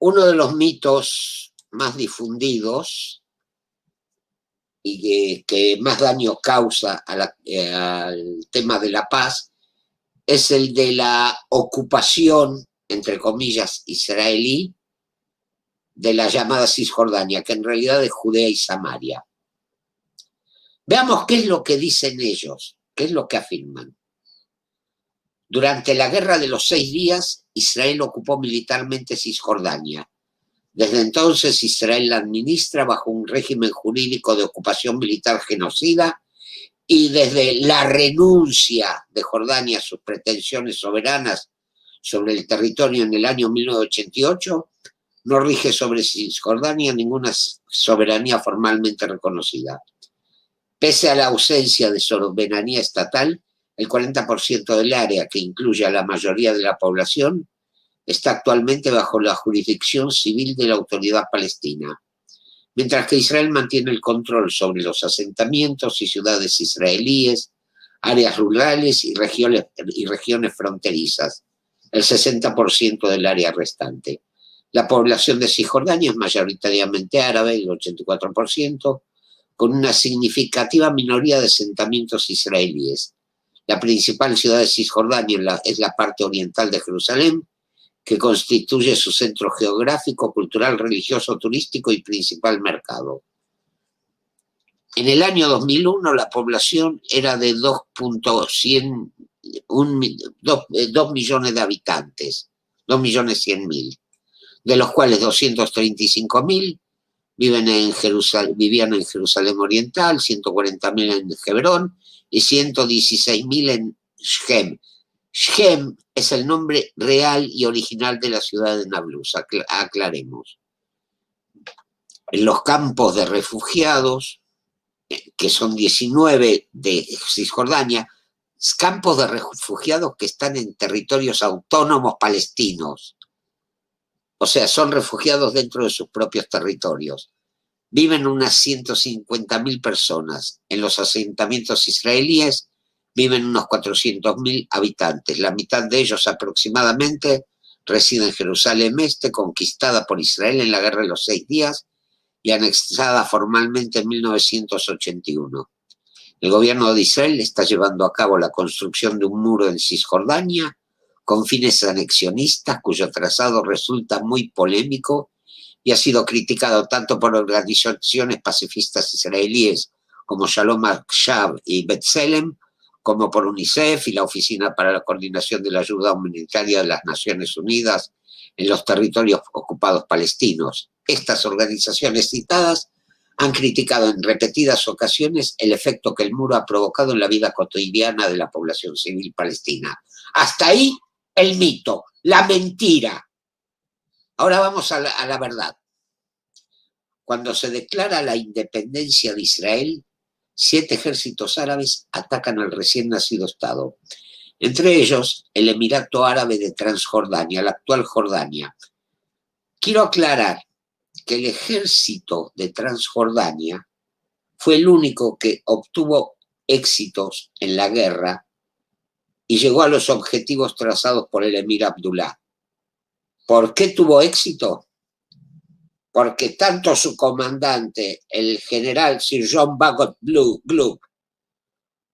Uno de los mitos más difundidos y que más daño causa al tema de la paz es el de la ocupación, entre comillas, israelí, de la llamada Cisjordania, que en realidad es Judea y Samaria. Veamos qué es lo que dicen ellos, qué es lo que afirman. Durante la Guerra de los 6 días, Israel ocupó militarmente Cisjordania. Desde entonces, Israel la administra bajo un régimen jurídico de ocupación militar genocida y desde la renuncia de Jordania a sus pretensiones soberanas sobre el territorio en el año 1988, no rige sobre Cisjordania ninguna soberanía formalmente reconocida. Pese a la ausencia de soberanía estatal, el 40% del área, que incluye a la mayoría de la población, está actualmente bajo la jurisdicción civil de la Autoridad Palestina, mientras que Israel mantiene el control sobre los asentamientos y ciudades israelíes, áreas rurales y regiones fronterizas, el 60% del área restante. La población de Cisjordania es mayoritariamente árabe, el 84%, con una significativa minoría de asentamientos israelíes. La principal ciudad de Cisjordania es la parte oriental de Jerusalén, que constituye su centro geográfico, cultural, religioso, turístico y principal mercado. En el año 2001 la población era de 2 millones de habitantes, 2.100.000, de los cuales 235.000 vivían en Jerusalén Oriental, 140.000 en Hebrón y 116.000 en Shem. Shem es el nombre real y original de la ciudad de Nablus, aclaremos. En los campos de refugiados, que son 19 de Cisjordania, campos de refugiados que están en territorios autónomos palestinos. O sea, son refugiados dentro de sus propios territorios. Viven unas 150.000 personas. En los asentamientos israelíes viven unos 400.000 habitantes. La mitad de ellos aproximadamente reside en Jerusalén Este, conquistada por Israel en la Guerra de los 6 días y anexada formalmente en 1981. El gobierno de Israel está llevando a cabo la construcción de un muro en Cisjordania con fines anexionistas, cuyo trazado resulta muy polémico y ha sido criticado tanto por organizaciones pacifistas israelíes como Shalom עכשיו y B'Tselem, como por UNICEF y la Oficina para la Coordinación de la Ayuda Humanitaria de las Naciones Unidas en los territorios ocupados palestinos. Estas organizaciones citadas han criticado en repetidas ocasiones el efecto que el muro ha provocado en la vida cotidiana de la población civil palestina. Hasta ahí el mito, la mentira. Ahora vamos a la verdad. Cuando se declara la independencia de Israel, 7 ejércitos árabes atacan al recién nacido Estado. Entre ellos, el Emirato Árabe de Transjordania, la actual Jordania. Quiero aclarar que el ejército de Transjordania fue el único que obtuvo éxitos en la guerra y llegó a los objetivos trazados por el emir Abdullah. ¿Por qué tuvo éxito? Porque tanto su comandante, el general Sir John Bagot Gluck,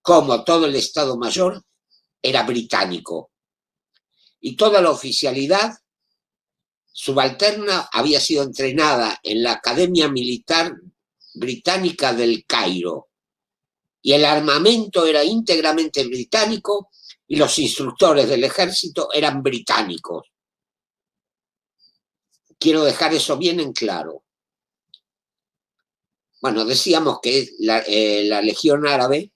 como todo el Estado Mayor, era británico. Y toda la oficialidad subalterna había sido entrenada en la Academia Militar Británica del Cairo. Y el armamento era íntegramente británico y los instructores del ejército eran británicos. Quiero dejar eso bien en claro. Bueno, decíamos que la Legión Árabe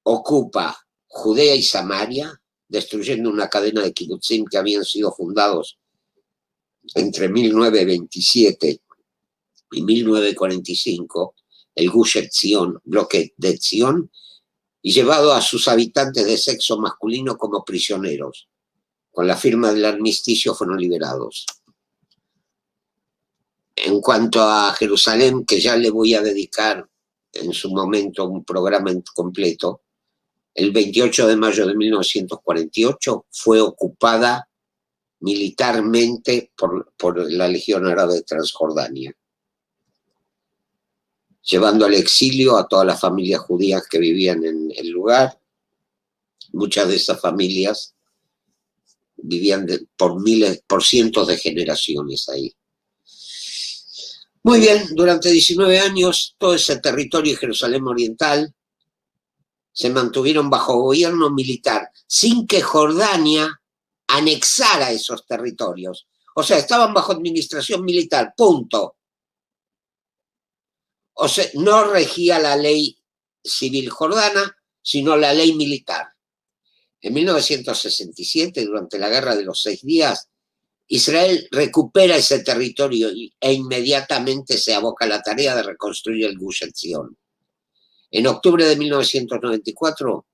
ocupa Judea y Samaria, destruyendo una cadena de kibutzim que habían sido fundados entre 1927 y 1945, el Gush Etzion, bloque de Etzion, y llevado a sus habitantes de sexo masculino como prisioneros. Con la firma del armisticio fueron liberados. En cuanto a Jerusalén, que ya le voy a dedicar en su momento un programa completo, el 28 de mayo de 1948 fue ocupada militarmente por la Legión Árabe de Transjordania, llevando al exilio a todas las familias judías que vivían en el lugar. Muchas de esas familias vivían por cientos de generaciones ahí. Muy bien, durante 19 años todo ese territorio y Jerusalén Oriental se mantuvieron bajo gobierno militar, sin que Jordania anexara esos territorios. O sea, estaban bajo administración militar, punto. O sea, no regía la ley civil jordana, sino la ley militar. En 1967, durante la Guerra de los 6 días, Israel recupera ese territorio e inmediatamente se aboca a la tarea de reconstruir el Gush Etzion. En octubre de 1994,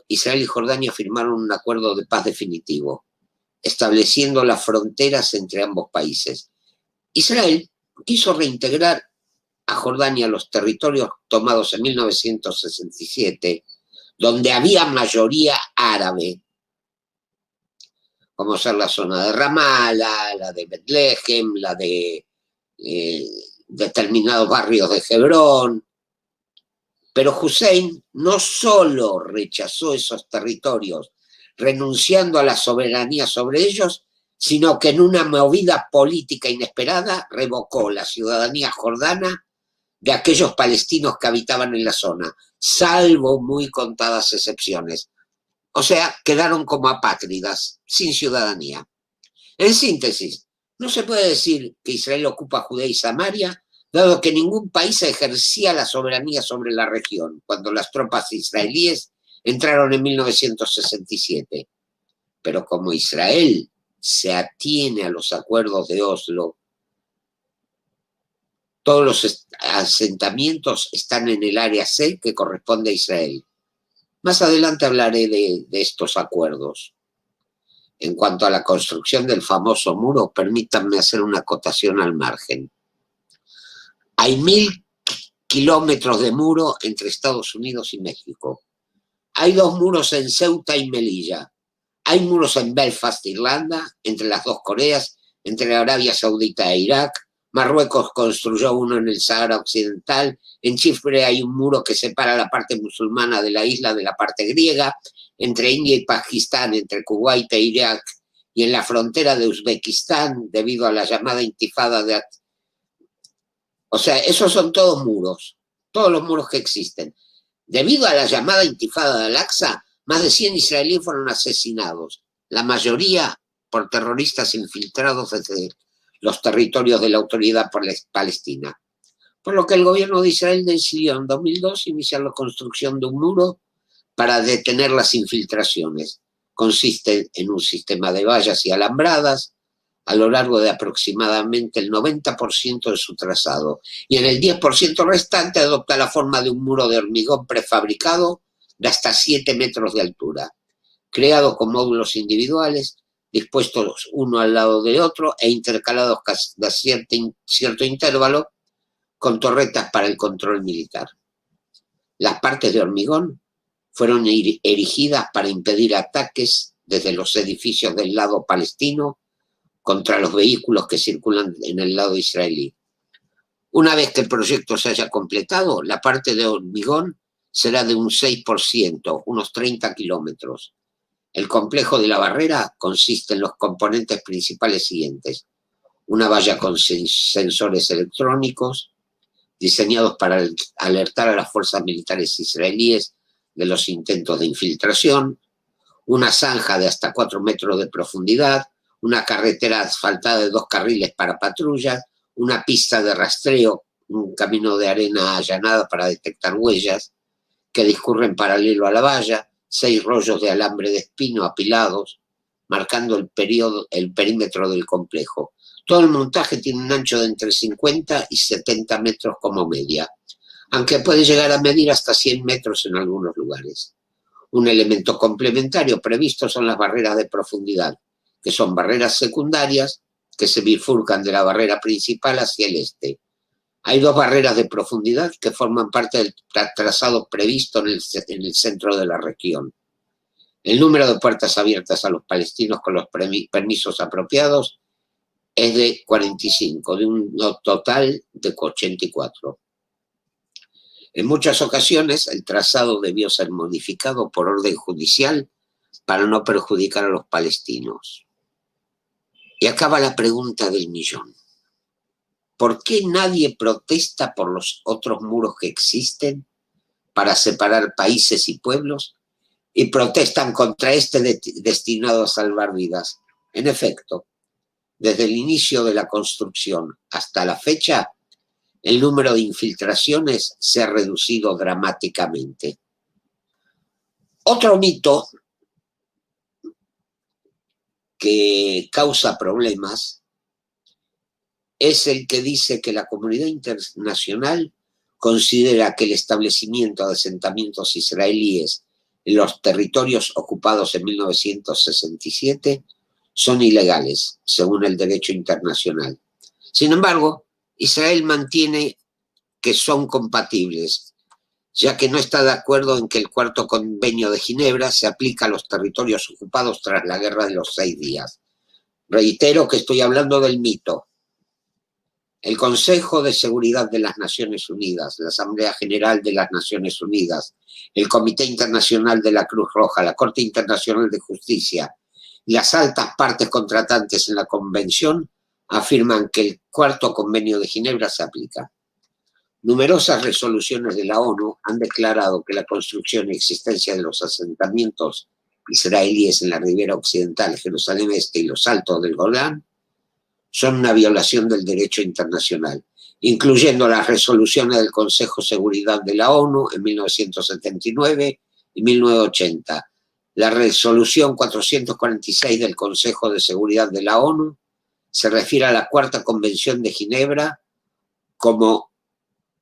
Israel y Jordania firmaron un acuerdo de paz definitivo, estableciendo las fronteras entre ambos países. Israel quiso reintegrar a Jordania los territorios tomados en 1967, donde había mayoría árabe, como ser la zona de Ramallah, la de Betlehem, la de determinados barrios de Hebrón. Pero Hussein no solo rechazó esos territorios, renunciando a la soberanía sobre ellos, sino que en una movida política inesperada revocó la ciudadanía jordana de aquellos palestinos que habitaban en la zona, salvo muy contadas excepciones. O sea, quedaron como apátridas, sin ciudadanía. En síntesis, no se puede decir que Israel ocupa Judea y Samaria, dado que ningún país ejercía la soberanía sobre la región cuando las tropas israelíes entraron en 1967. Pero como Israel se atiene a los acuerdos de Oslo, todos los asentamientos están en el área C que corresponde a Israel. Más adelante hablaré de estos acuerdos. En cuanto a la construcción del famoso muro, permítanme hacer una acotación al margen. Hay 1000 kilómetros de muro entre Estados Unidos y México. Hay 2 muros en Ceuta y Melilla. Hay muros en Belfast, Irlanda, entre las 2 Coreas, entre Arabia Saudita e Irak. Marruecos construyó uno en el Sahara Occidental. En Chipre hay un muro que separa la parte musulmana de la isla de la parte griega. Entre India y Pakistán, entre Kuwait e Irak, y en la frontera de Uzbekistán, debido a la llamada intifada de... O sea, esos son todos muros, todos los muros que existen. Debido a la llamada intifada de Al-Aqsa, más de 100 israelíes fueron asesinados, la mayoría por terroristas infiltrados desde los territorios de la autoridad palestina. Por lo que el gobierno de Israel decidió en 2002 iniciar la construcción de un muro para detener las infiltraciones. Consiste en un sistema de vallas y alambradas a lo largo de aproximadamente el 90% de su trazado, y en el 10% restante adopta la forma de un muro de hormigón prefabricado de hasta 7 metros de altura, creado con módulos individuales, dispuestos uno al lado de otro e intercalados a cierto intervalo con torretas para el control militar. Las partes de hormigón fueron erigidas para impedir ataques desde los edificios del lado palestino contra los vehículos que circulan en el lado israelí. Una vez que el proyecto se haya completado, la parte de hormigón será de un 6%, unos 30 kilómetros. El complejo de la barrera consiste en los componentes principales siguientes: una valla con sensores electrónicos diseñados para alertar a las fuerzas militares israelíes de los intentos de infiltración, una zanja de hasta 4 metros de profundidad, una carretera asfaltada de 2 carriles para patrullas, una pista de rastreo, un camino de arena allanada para detectar huellas que discurren paralelo a la valla, 6 rollos de alambre de espino apilados, marcando el perímetro del complejo. Todo el montaje tiene un ancho de entre 50 y 70 metros como media, aunque puede llegar a medir hasta 100 metros en algunos lugares. Un elemento complementario previsto son las barreras de profundidad, que son barreras secundarias que se bifurcan de la barrera principal hacia el este. Hay 2 barreras de profundidad que forman parte del trazado previsto en el centro de la región. El número de puertas abiertas a los palestinos con los permisos apropiados es de 45, de un total de 84. En muchas ocasiones, el trazado debió ser modificado por orden judicial para no perjudicar a los palestinos. Y acaba la pregunta del millón. ¿Por qué nadie protesta por los otros muros que existen para separar países y pueblos y protestan contra este destinado a salvar vidas? En efecto, desde el inicio de la construcción hasta la fecha, el número de infiltraciones se ha reducido dramáticamente. Otro mito que causa problemas es el que dice que la comunidad internacional considera que el establecimiento de asentamientos israelíes en los territorios ocupados en 1967 son ilegales, según el derecho internacional. Sin embargo, Israel mantiene que son compatibles, ya que no está de acuerdo en que el Cuarto Convenio de Ginebra se aplica a los territorios ocupados tras la Guerra de los 6 días. Reitero que estoy hablando del mito. El Consejo de Seguridad de las Naciones Unidas, la Asamblea General de las Naciones Unidas, el Comité Internacional de la Cruz Roja, la Corte Internacional de Justicia y las altas partes contratantes en la Convención afirman que el Cuarto Convenio de Ginebra se aplica. Numerosas resoluciones de la ONU han declarado que la construcción y existencia de los asentamientos israelíes en la ribera occidental, Jerusalén Este y los Altos del Golán son una violación del derecho internacional, incluyendo las resoluciones del Consejo de Seguridad de la ONU en 1979 y 1980. La resolución 446 del Consejo de Seguridad de la ONU se refiere a la Cuarta Convención de Ginebra como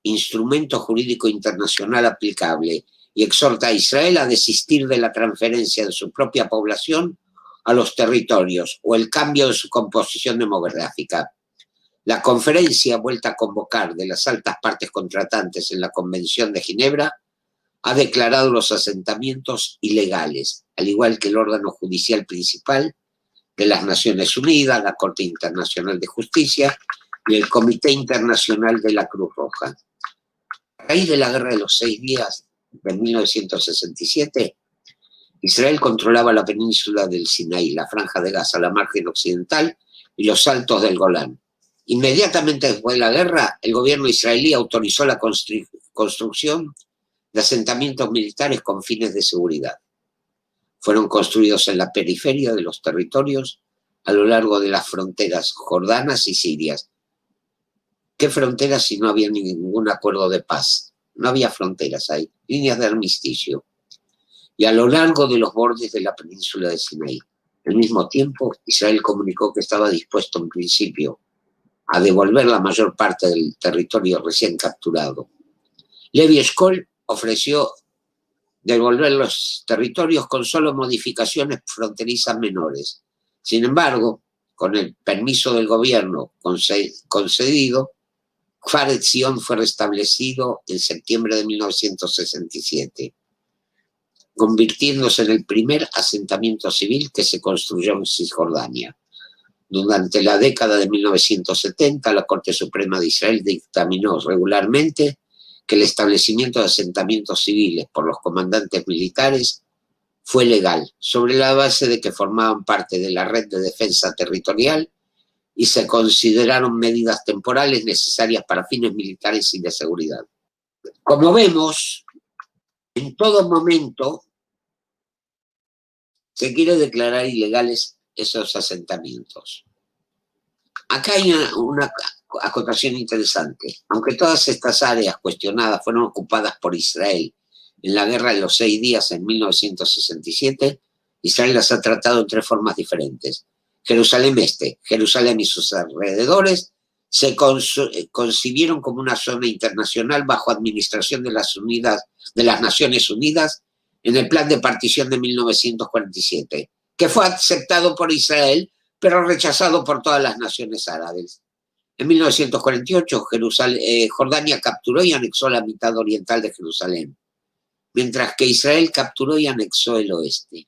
instrumento jurídico internacional aplicable y exhorta a Israel a desistir de la transferencia de su propia población a los territorios o el cambio de su composición demográfica. La conferencia, vuelta a convocar de las altas partes contratantes en la Convención de Ginebra, ha declarado los asentamientos ilegales, al igual que el órgano judicial principal de las Naciones Unidas, la Corte Internacional de Justicia y el Comité Internacional de la Cruz Roja. A raíz de la Guerra de los 6 días de 1967, Israel controlaba la península del Sinaí, la Franja de Gaza, la margen occidental y los Altos del Golán. Inmediatamente después de la guerra, el gobierno israelí autorizó la construcción de asentamientos militares con fines de seguridad. Fueron construidos en la periferia de los territorios a lo largo de las fronteras jordanas y sirias. ¿Qué fronteras si no había ningún acuerdo de paz? No había fronteras, hay líneas de armisticio. Y a lo largo de los bordes de la península de Sinaí. Al mismo tiempo, Israel comunicó que estaba dispuesto en principio a devolver la mayor parte del territorio recién capturado. Levi Eshkol ofreció devolver los territorios con solo modificaciones fronterizas menores. Sin embargo, con el permiso del gobierno concedido, Kfar Etzion fue restablecido en septiembre de 1967. Convirtiéndose en el primer asentamiento civil que se construyó en Cisjordania. Durante la década de 1970, la Corte Suprema de Israel dictaminó regularmente que el establecimiento de asentamientos civiles por los comandantes militares fue legal, sobre la base de que formaban parte de la red de defensa territorial y se consideraron medidas temporales necesarias para fines militares y de seguridad. Como vemos, en todo momento se quiere declarar ilegales esos asentamientos. Acá hay una acotación interesante. Aunque todas estas áreas cuestionadas fueron ocupadas por Israel en la Guerra de los 6 días en 1967, Israel las ha tratado en 3 formas diferentes. Jerusalén Este, Jerusalén y sus alrededores se concibieron como una zona internacional bajo administración de las Naciones Unidas en el plan de partición de 1947, que fue aceptado por Israel, pero rechazado por todas las naciones árabes. En 1948, Jordania capturó y anexó la mitad oriental de Jerusalén, mientras que Israel capturó y anexó el oeste.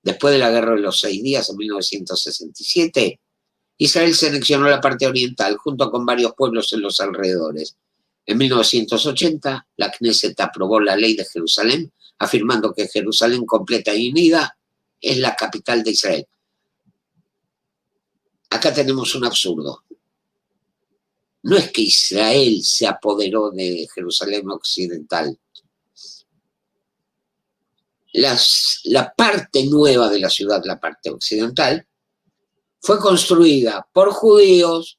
Después de la Guerra de los 6 días, en 1967, Israel se anexionó la parte oriental junto con varios pueblos en los alrededores. En 1980, la Knesset aprobó la Ley de Jerusalén, afirmando que Jerusalén completa y unida es la capital de Israel. Acá tenemos un absurdo. No es que Israel se apoderó de Jerusalén occidental. La parte nueva de la ciudad, la parte occidental, fue construida por judíos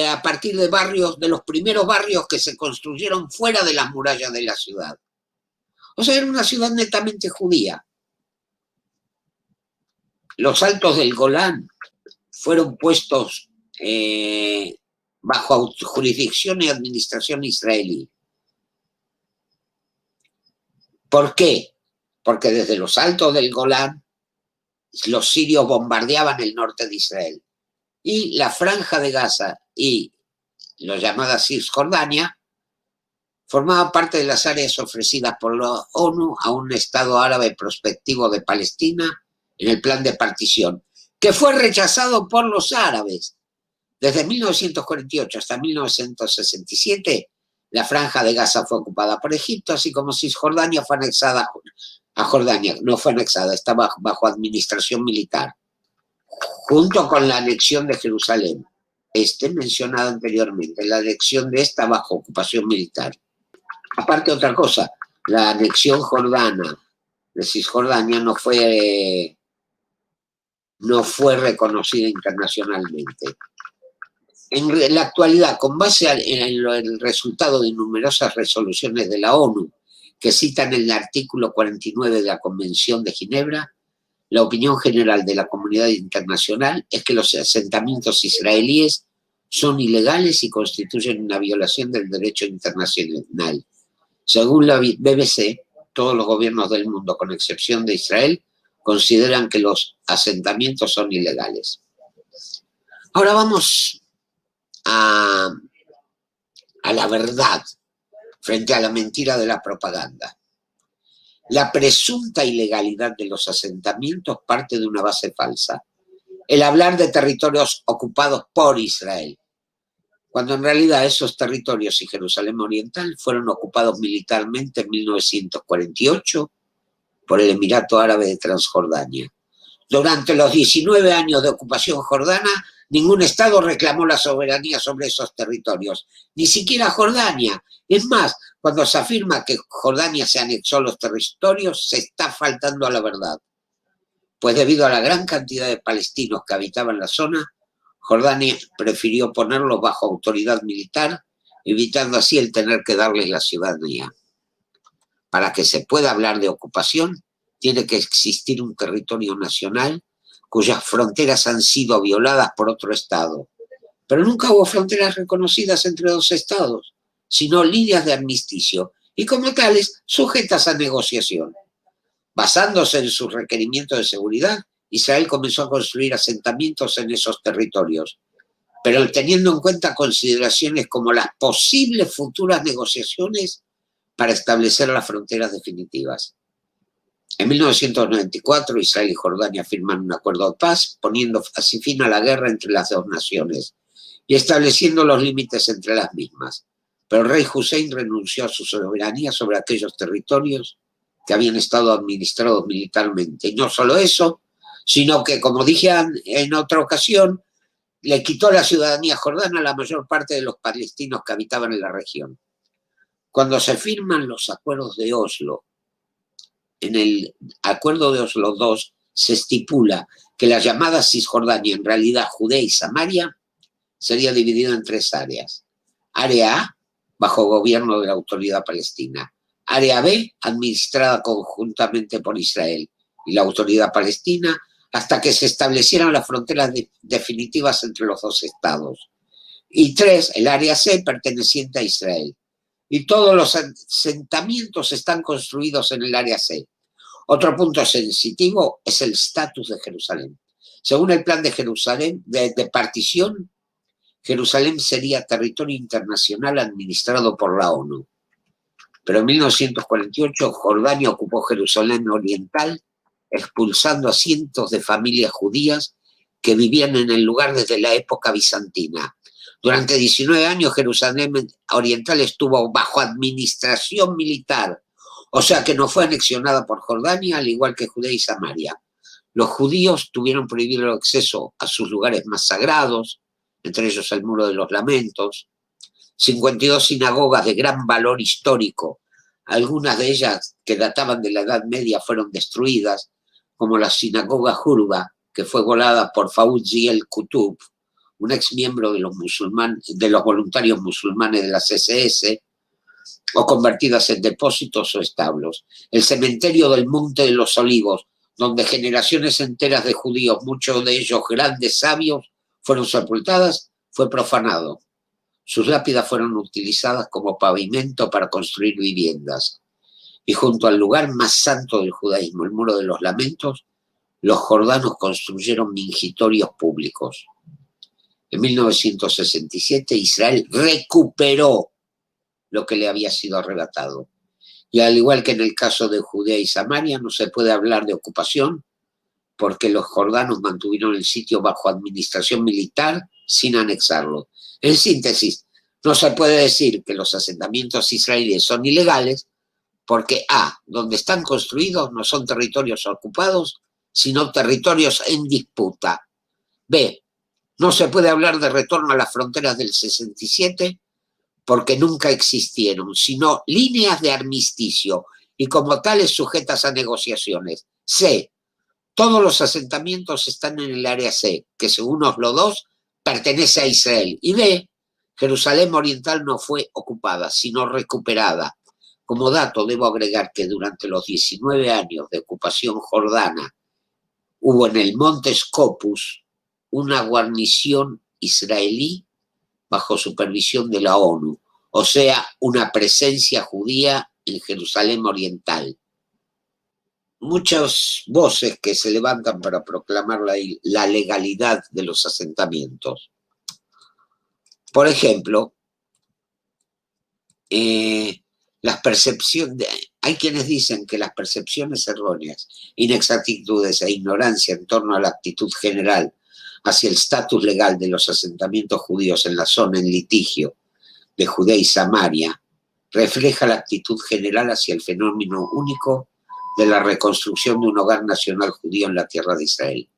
a partir de barrios, de los primeros barrios que se construyeron fuera de las murallas de la ciudad. O sea, era una ciudad netamente judía. Los altos del Golán fueron puestos bajo jurisdicción y administración israelí. ¿Por qué? Porque desde los altos del Golán los sirios bombardeaban el norte de Israel. Y la Franja de Gaza y la llamada Cisjordania formaban parte de las áreas ofrecidas por la ONU a un Estado árabe prospectivo de Palestina en el plan de partición, que fue rechazado por los árabes. Desde 1948 hasta 1967, la Franja de Gaza fue ocupada por Egipto, así como Cisjordania fue anexada a Jordania. No fue anexada, estaba bajo administración militar, junto con la anexión de Jerusalén, mencionada anteriormente, la anexión de esta bajo ocupación militar. Aparte, otra cosa, la anexión jordana de Cisjordania no fue reconocida internacionalmente. En la actualidad, con base en el resultado de numerosas resoluciones de la ONU que citan el artículo 49 de la Convención de Ginebra, la opinión general de la comunidad internacional es que los asentamientos israelíes son ilegales y constituyen una violación del derecho internacional. Según la BBC, todos los gobiernos del mundo, con excepción de Israel, consideran que los asentamientos son ilegales. Ahora vamos a la verdad frente a la mentira de la propaganda. La presunta ilegalidad de los asentamientos parte de una base falsa: el hablar de territorios ocupados por Israel, cuando en realidad esos territorios y Jerusalén Oriental fueron ocupados militarmente en 1948 por el Emirato Árabe de Transjordania. Durante los 19 años de ocupación jordana, ningún Estado reclamó la soberanía sobre esos territorios, ni siquiera Jordania. Es más, cuando se afirma que Jordania se anexó a los territorios, se está faltando a la verdad. Pues debido a la gran cantidad de palestinos que habitaban la zona, Jordania prefirió ponerlos bajo autoridad militar, evitando así el tener que darles la ciudadanía. Para que se pueda hablar de ocupación, tiene que existir un territorio nacional cuyas fronteras han sido violadas por otro Estado. Pero nunca hubo fronteras reconocidas entre dos Estados, sino líneas de armisticio, y como tales, sujetas a negociación. Basándose en sus requerimientos de seguridad, Israel comenzó a construir asentamientos en esos territorios, pero teniendo en cuenta consideraciones como las posibles futuras negociaciones para establecer las fronteras definitivas. En 1994, Israel y Jordania firman un acuerdo de paz, poniendo así fin a la guerra entre las dos naciones y estableciendo los límites entre las mismas. Pero el rey Hussein renunció a su soberanía sobre aquellos territorios que habían estado administrados militarmente. Y no solo eso, sino que, como dije en otra ocasión, le quitó la ciudadanía jordana a la mayor parte de los palestinos que habitaban en la región. Cuando se firman los acuerdos de Oslo, en el acuerdo de Oslo II se estipula que la llamada Cisjordania, en realidad Judea y Samaria, sería dividida en tres áreas. Área A, bajo gobierno de la Autoridad Palestina. Área B, administrada conjuntamente por Israel y la Autoridad Palestina, hasta que se establecieran las fronteras definitivas entre los dos estados. Y 3, el área C, perteneciente a Israel. Y todos los asentamientos están construidos en el área C. Otro punto sensitivo es el estatus de Jerusalén. Según el plan de Jerusalén, de partición, Jerusalén sería territorio internacional administrado por la ONU. Pero en 1948 Jordania ocupó Jerusalén Oriental, expulsando a cientos de familias judías que vivían en el lugar desde la época bizantina. Durante 19 años Jerusalén Oriental estuvo bajo administración militar, o sea que no fue anexionada por Jordania, al igual que Judea y Samaria. Los judíos tuvieron prohibido el acceso a sus lugares más sagrados, entre ellos el Muro de los Lamentos, 52 sinagogas de gran valor histórico, algunas de ellas que databan de la Edad Media fueron destruidas, como la sinagoga Hurba, que fue volada por Fauzi el-Qutb, un ex miembro de los voluntarios musulmanes de las SS, o convertidas en depósitos o establos. El cementerio del Monte de los Olivos, donde generaciones enteras de judíos, muchos de ellos grandes sabios, fueron sepultadas, fue profanado. Sus lápidas fueron utilizadas como pavimento para construir viviendas. Y junto al lugar más santo del judaísmo, el Muro de los Lamentos, los jordanos construyeron mingitorios públicos. En 1967 Israel recuperó lo que le había sido arrebatado. Y al igual que en el caso de Judea y Samaria, no se puede hablar de ocupación porque los jordanos mantuvieron el sitio bajo administración militar sin anexarlo. En síntesis, no se puede decir que los asentamientos israelíes son ilegales porque A, donde están construidos no son territorios ocupados, sino territorios en disputa. B, no se puede hablar de retorno a las fronteras del 67 porque nunca existieron, sino líneas de armisticio y como tales sujetas a negociaciones. C, todos los asentamientos están en el área C, que según Oslo II pertenece a Israel. Y D, Jerusalén Oriental no fue ocupada, sino recuperada. Como dato, debo agregar que durante los 19 años de ocupación jordana hubo en el monte Scopus una guarnición israelí bajo supervisión de la ONU, o sea, una presencia judía en Jerusalén Oriental. Muchas voces que se levantan para proclamar la legalidad de los asentamientos. Por ejemplo, las percepciones, hay quienes dicen que las percepciones erróneas, inexactitudes e ignorancia en torno a la actitud general hacia el estatus legal de los asentamientos judíos en la zona en litigio de Judea y Samaria refleja la actitud general hacia el fenómeno único de la reconstrucción de un hogar nacional judío en la tierra de Israel.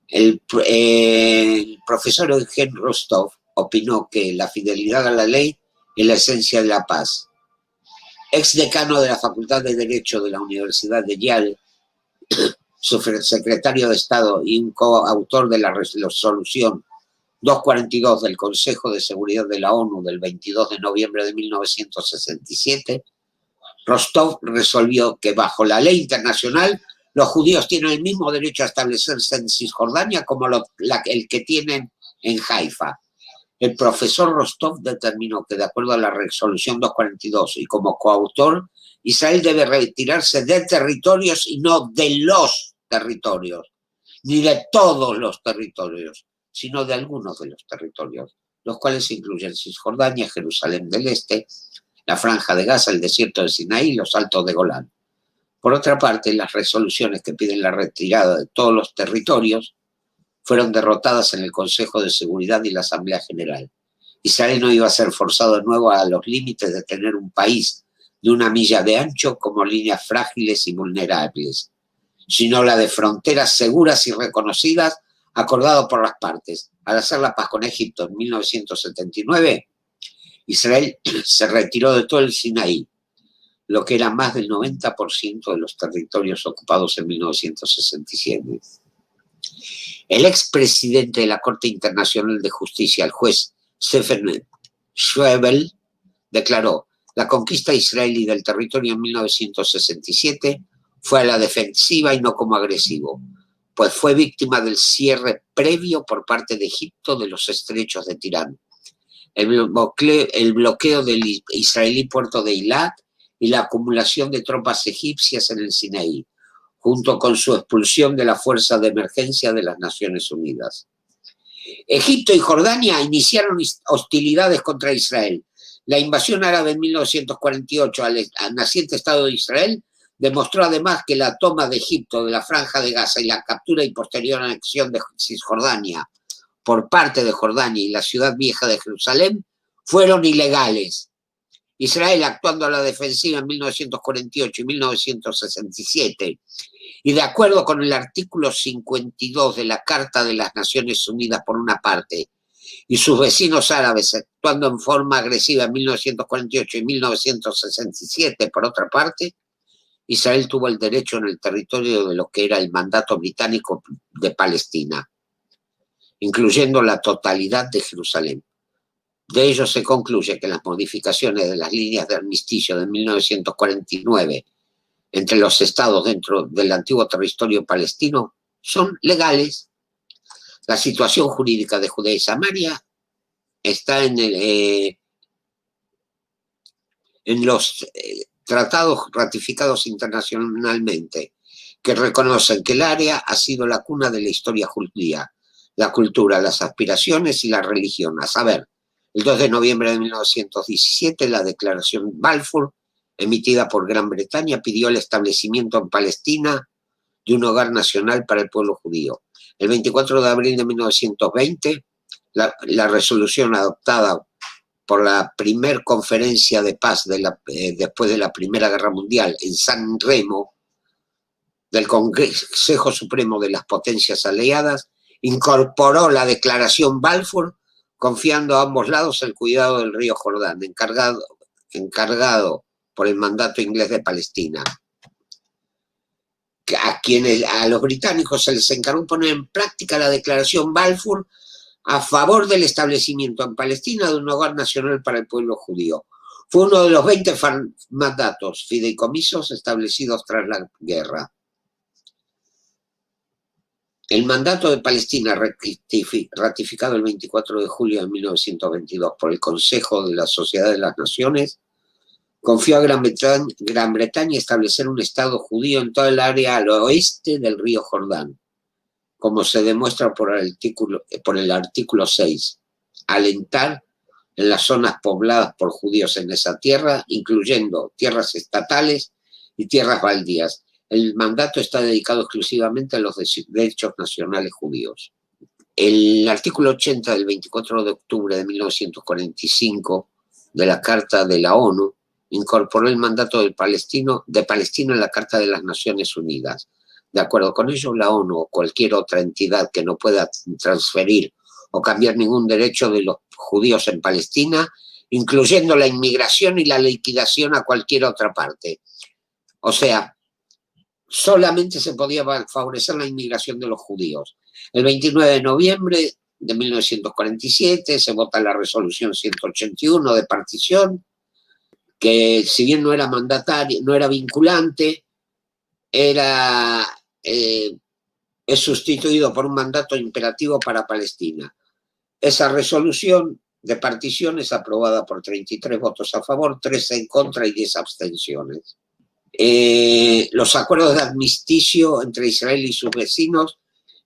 El profesor Eugen Rostov opinó que la fidelidad a la ley es la esencia de la paz. Ex decano de la Facultad de Derecho de la Universidad de Yale, subsecretario de Estado y un coautor de la resolución 242 del Consejo de Seguridad de la ONU del 22 de noviembre de 1967, Rostov resolvió que bajo la ley internacional los judíos tienen el mismo derecho a establecerse en Cisjordania como el que tienen en Haifa. El profesor Rostov determinó que de acuerdo a la resolución 242 y como coautor, Israel debe retirarse de territorios y no de los territorios, ni de todos los territorios, sino de algunos de los territorios, los cuales incluyen Cisjordania, Jerusalén del Este, la Franja de Gaza, el desierto de Sinaí y los Altos de Golán. Por otra parte, las resoluciones que piden la retirada de todos los territorios fueron derrotadas en el Consejo de Seguridad y la Asamblea General. Israel no iba a ser forzado de nuevo a los límites de tener un país de 1 milla de ancho como líneas frágiles y vulnerables, sino la de fronteras seguras y reconocidas acordado por las partes. Al hacer la paz con Egipto en 1979, Israel se retiró de todo el Sinaí, lo que era más del 90% de los territorios ocupados en 1967. El expresidente de la Corte Internacional de Justicia, el juez Stephen Schwebel, declaró: la conquista israelí del territorio en 1967 fue a la defensiva y no como agresivo, pues fue víctima del cierre previo por parte de Egipto de los estrechos de Tirán, el bloqueo del israelí puerto de Eilat y la acumulación de tropas egipcias en el Sinaí, junto con su expulsión de la Fuerza de Emergencia de las Naciones Unidas. Egipto y Jordania iniciaron hostilidades contra Israel. La invasión árabe en 1948 al naciente Estado de Israel demostró además que la toma de Egipto, de la Franja de Gaza y la captura y posterior anexión de Cisjordania por parte de Jordania y la ciudad vieja de Jerusalén fueron ilegales. Israel, actuando a la defensiva en 1948 y 1967, y de acuerdo con el artículo 52 de la Carta de las Naciones Unidas por una parte, y sus vecinos árabes actuando en forma agresiva en 1948 y 1967 por otra parte, Israel tuvo el derecho en el territorio de lo que era el mandato británico de Palestina, incluyendo la totalidad de Jerusalén. De ello se concluye que las modificaciones de las líneas de armisticio de 1949 entre los estados dentro del antiguo territorio palestino son legales. La situación jurídica de Judea y Samaria está en los tratados ratificados internacionalmente, que reconocen que el área ha sido la cuna de la historia judía, la cultura, las aspiraciones y la religión. A saber, el 2 de noviembre de 1917, la Declaración Balfour, emitida por Gran Bretaña, pidió el establecimiento en Palestina de un hogar nacional para el pueblo judío. El 24 de abril de 1920, la resolución adoptada por la primer conferencia de paz después de la Primera Guerra Mundial en San Remo, del Consejo Supremo de las Potencias Aliadas, incorporó la Declaración Balfour, confiando a ambos lados el cuidado del río Jordán, encargado por el mandato inglés de Palestina. A los británicos se les encargó poner en práctica la Declaración Balfour a favor del establecimiento en Palestina de un hogar nacional para el pueblo judío. Fue uno de los 20 mandatos fideicomisos establecidos tras la guerra. El mandato de Palestina, ratificado el 24 de julio de 1922 por el Consejo de la Sociedad de las Naciones, confió a Gran Bretaña establecer un Estado judío en toda el área al oeste del río Jordán, como se demuestra por el artículo 6, alentar en las zonas pobladas por judíos en esa tierra, incluyendo tierras estatales y tierras baldías. El mandato está dedicado exclusivamente a los derechos nacionales judíos. El artículo 80 del 24 de octubre de 1945 de la Carta de la ONU incorporó el mandato de Palestina en la Carta de las Naciones Unidas. De acuerdo con ello, la ONU o cualquier otra entidad que no pueda transferir o cambiar ningún derecho de los judíos en Palestina, incluyendo la inmigración y la liquidación a cualquier otra parte. O sea, solamente se podía favorecer la inmigración de los judíos. El 29 de noviembre de 1947 se vota la resolución 181 de partición, que si bien no era mandataria, no era vinculante, es sustituido por un mandato imperativo para Palestina. Esa resolución de partición es aprobada por 33 votos a favor, 13 en contra y 10 abstenciones. Los acuerdos de armisticio entre Israel y sus vecinos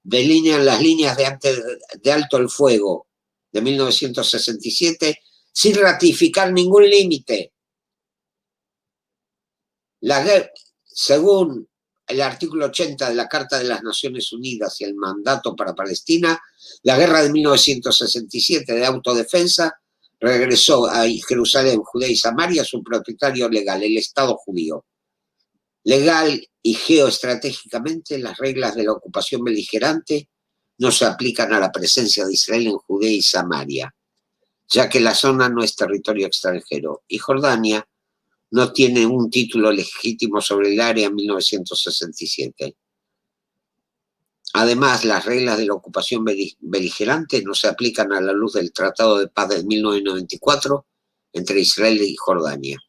delinean las líneas de alto el fuego de 1967 sin ratificar ningún límite. Según el artículo 80 de la Carta de las Naciones Unidas y el mandato para Palestina, la guerra de 1967 de autodefensa regresó a Jerusalén, Judea y Samaria a su propietario legal, el Estado judío. Legal y geoestratégicamente, las reglas de la ocupación beligerante no se aplican a la presencia de Israel en Judea y Samaria, ya que la zona no es territorio extranjero, y Jordania no tiene un título legítimo sobre el área en 1967. Además, las reglas de la ocupación beligerante no se aplican a la luz del Tratado de Paz de 1994 entre Israel y Jordania.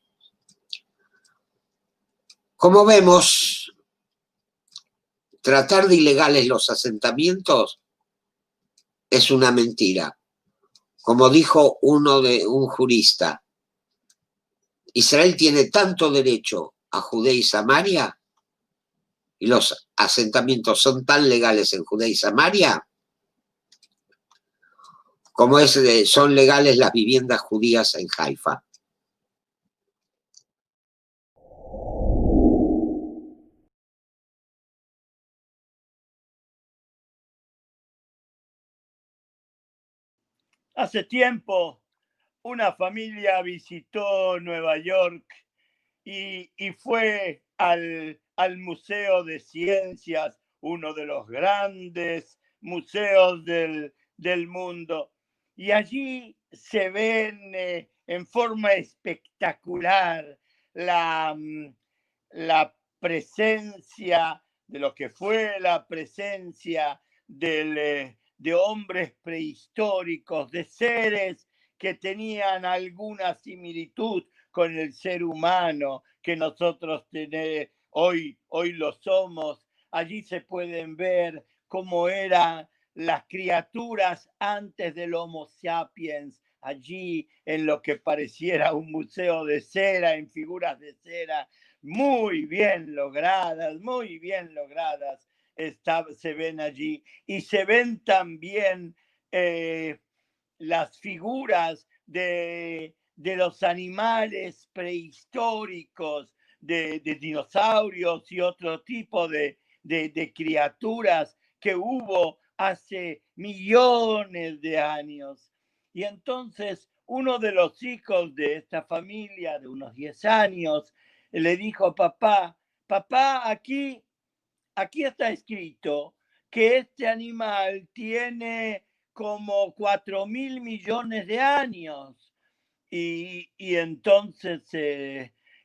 Como vemos, tratar de ilegales los asentamientos es una mentira. Como dijo un jurista, Israel tiene tanto derecho a Judea y Samaria, y los asentamientos son tan legales en Judea y Samaria, como son legales las viviendas judías en Haifa. Hace tiempo una familia visitó Nueva York y fue al Museo de Ciencias, uno de los grandes museos del mundo. Y allí se ven en forma espectacular la presencia de lo que fue la presencia de hombres prehistóricos, de seres que tenían alguna similitud con el ser humano que nosotros hoy lo somos. Allí se pueden ver cómo eran las criaturas antes del Homo sapiens, allí en lo que pareciera un museo de cera, en figuras de cera, muy bien logradas, se ven allí. Y se ven también las figuras de los animales prehistóricos, de dinosaurios y otro tipo de criaturas que hubo hace millones de años. Y entonces uno de los hijos de esta familia, de unos 10 años, le dijo: papá, aquí está escrito que este animal tiene como 4.000 millones de años. Y entonces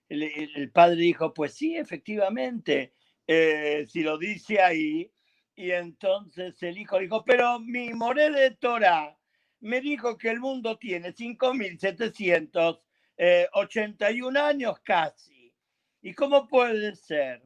el padre dijo: pues sí, efectivamente, si lo dice ahí. Y entonces el hijo dijo: pero mi moré de Torah me dijo que el mundo tiene 5.781 años casi. ¿Y cómo puede ser?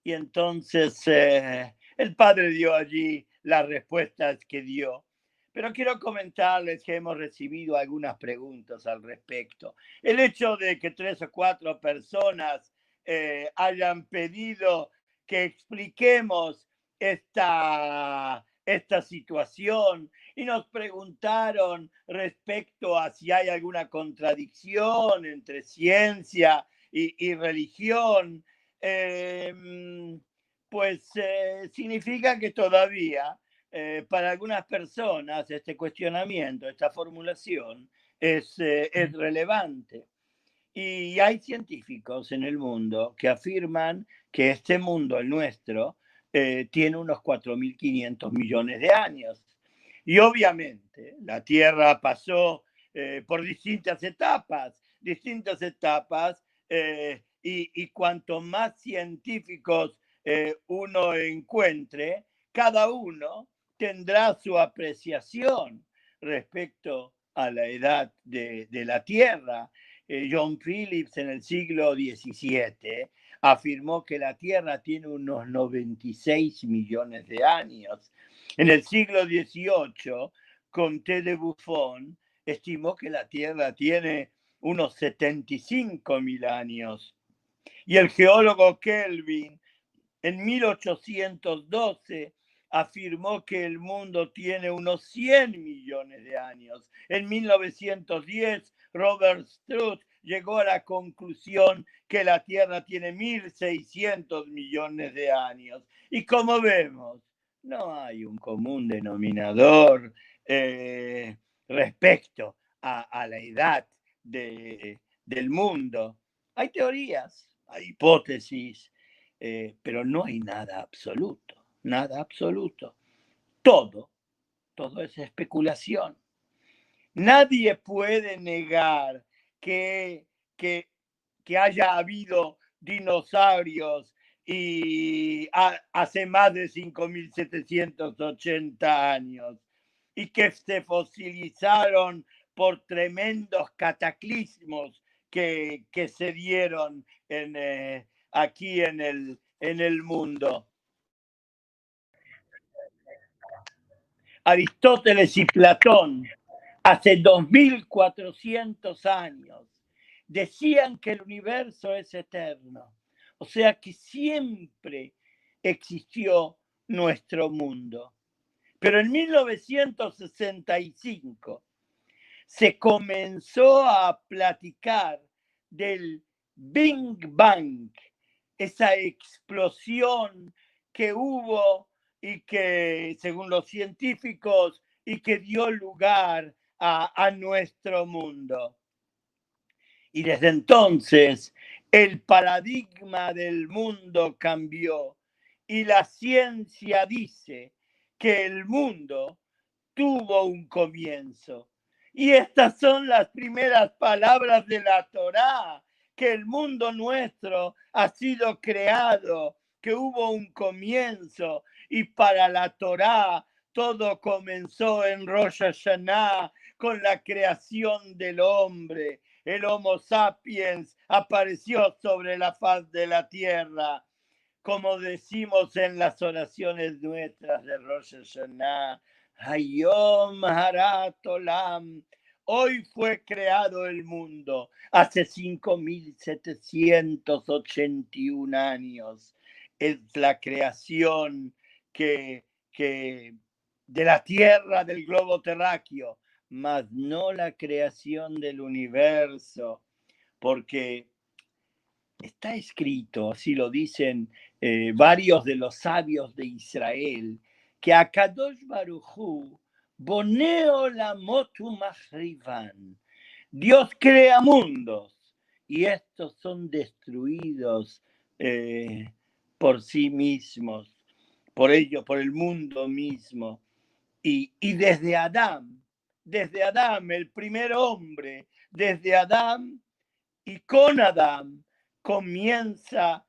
Y entonces el padre dio allí las respuestas que dio. Pero quiero comentarles que hemos recibido algunas preguntas al respecto. El hecho de que 3 o 4 personas hayan pedido que expliquemos esta situación y nos preguntaron respecto a si hay alguna contradicción entre ciencia y religión, pues significa que todavía para algunas personas este cuestionamiento, esta formulación es relevante. Y hay científicos en el mundo que afirman que este mundo, el nuestro, tiene unos 4.500 millones de años. Y obviamente la Tierra pasó por distintas etapas, y cuanto más científicos uno encuentre, cada uno tendrá su apreciación respecto a la edad de la Tierra. John Phillips en el siglo XVII afirmó que la Tierra tiene unos 96 millones de años. En el siglo XVIII, Comte de Buffon estimó que la Tierra tiene unos 75.000 años. Y el geólogo Kelvin en 1812 afirmó que el mundo tiene unos 100 millones de años. En 1910, Robert Strutt llegó a la conclusión que la Tierra tiene 1.600 millones de años. Y como vemos, no hay un común denominador respecto a la edad del mundo. Hay teorías, hay hipótesis, pero no hay nada absoluto, nada absoluto. Todo es especulación. Nadie puede negar que haya habido dinosaurios y hace más de 5.780 años y que se fosilizaron por tremendos cataclismos que se dieron aquí en el mundo. Aristóteles y Platón, hace 2.400 años, decían que el universo es eterno, o sea que siempre existió nuestro mundo. Pero en 1965 se comenzó a platicar del Big Bang, esa explosión que hubo y que, según los científicos, y que dio lugar a nuestro mundo. Y desde entonces el paradigma del mundo cambió y la ciencia dice que el mundo tuvo un comienzo. Y estas son las primeras palabras de la Torá, que el mundo nuestro ha sido creado, que hubo un comienzo, y para la Torá todo comenzó en Rosh Hashanah con la creación del hombre. El Homo sapiens apareció sobre la faz de la tierra, como decimos en las oraciones nuestras de Rosh Hashanah. Hayom Harat Olam. Hoy fue creado el mundo, hace 5.781 años. Es la creación que de la tierra, del globo terráqueo, mas no la creación del universo, porque está escrito, así lo dicen varios de los sabios de Israel, que Akadosh Baruj Hu boneo lamot umachrivan. Dios crea mundos y estos son destruidos por sí mismos, por ello, por el mundo mismo. Y desde Adán, el primer hombre, desde Adán y con Adán, comienza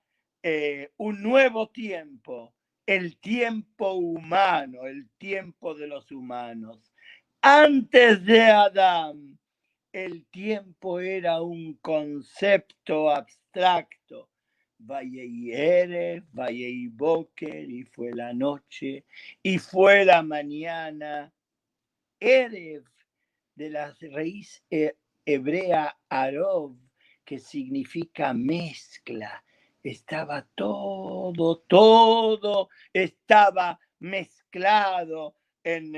un nuevo tiempo, el tiempo humano, el tiempo de los humanos. Antes de Adán, el tiempo era un concepto abstracto. Vayei Erev, Vayei Boker, y fue la noche, y fue la mañana. Erev, de la raíz hebrea Arov, que significa mezcla. Estaba todo estaba mezclado en